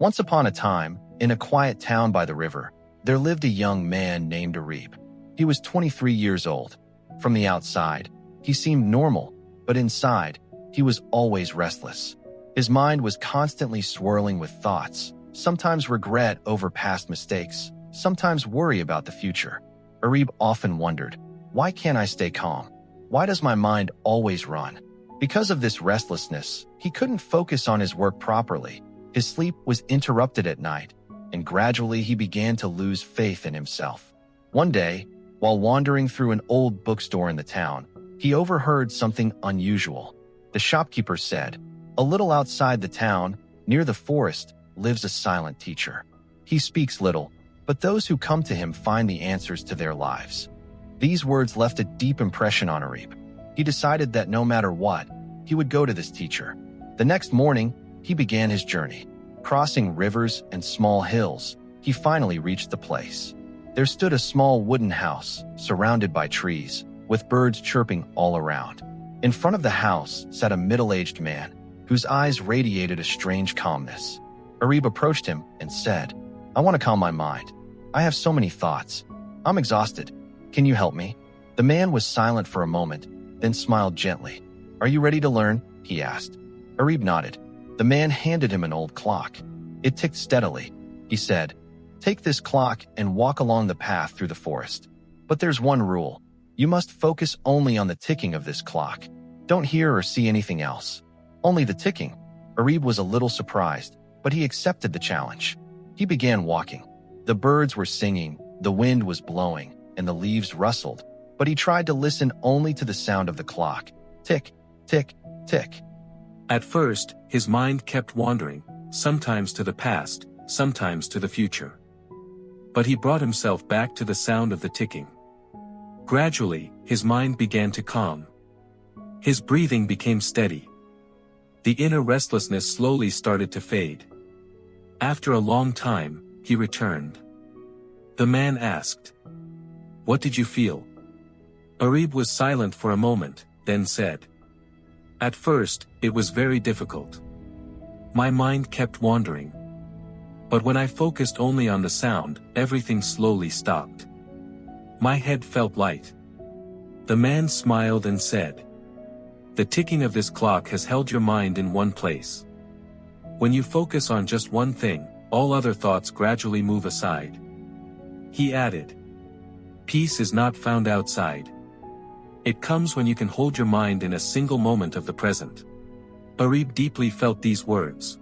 Once upon a time, in a quiet town by the river, there lived a young man named Arib. He was 23 years old. From the outside, he seemed normal, but inside, he was always restless. His mind was constantly swirling with thoughts, sometimes regret over past mistakes, sometimes worry about the future. Arib often wondered, why can't I stay calm? Why does my mind always run? Because of this restlessness, he couldn't focus on his work properly. His sleep was interrupted at night, and gradually he began to lose faith in himself. One day, while wandering through an old bookstore in the town, he overheard something unusual. The shopkeeper said, "A little outside the town, near the forest, lives a silent teacher. He speaks little, but those who come to him find the answers to their lives." These words left a deep impression on Arib. He decided that no matter what, he would go to this teacher. The next morning, he began his journey. Crossing rivers and small hills, he finally reached the place. There stood a small wooden house, surrounded by trees, with birds chirping all around. In front of the house sat a middle-aged man, whose eyes radiated a strange calmness. Arib approached him and said, "I want to calm my mind. I have so many thoughts. I'm exhausted. Can you help me?" The man was silent for a moment, then smiled gently. "Are you ready to learn?" he asked. Arib nodded. The man handed him an old clock. It ticked steadily. He said, "Take this clock and walk along the path through the forest. But there's one rule. You must focus only on the ticking of this clock. Don't hear or see anything else. Only the ticking." Arib was a little surprised, but he accepted the challenge. He began walking. The birds were singing, the wind was blowing, and the leaves rustled, but he tried to listen only to the sound of the clock. Tick, tick, tick. At first, his mind kept wandering, sometimes to the past, sometimes to the future. But he brought himself back to the sound of the ticking. Gradually, his mind began to calm. His breathing became steady. The inner restlessness slowly started to fade. After a long time, he returned. The man asked, "What did you feel?" Arib was silent for a moment, then said, "At first, it was very difficult. My mind kept wandering. But when I focused only on the sound, everything slowly stopped. My head felt light." The man smiled and said, "The ticking of this clock has held your mind in one place. When you focus on just one thing, all other thoughts gradually move aside." He added, "Peace is not found outside. It comes when you can hold your mind in a single moment of the present." Arib deeply felt these words.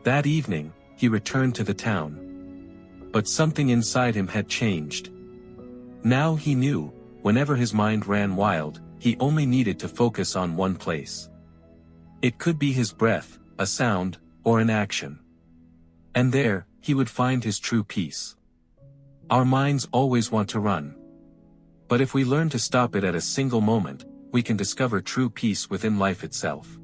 That evening, he returned to the town. But something inside him had changed. Now he knew, whenever his mind ran wild, he only needed to focus on one place. It could be his breath, a sound, or an action. And there, he would find his true peace. Our minds always want to run. But if we learn to stop it at a single moment, we can discover true peace within life itself.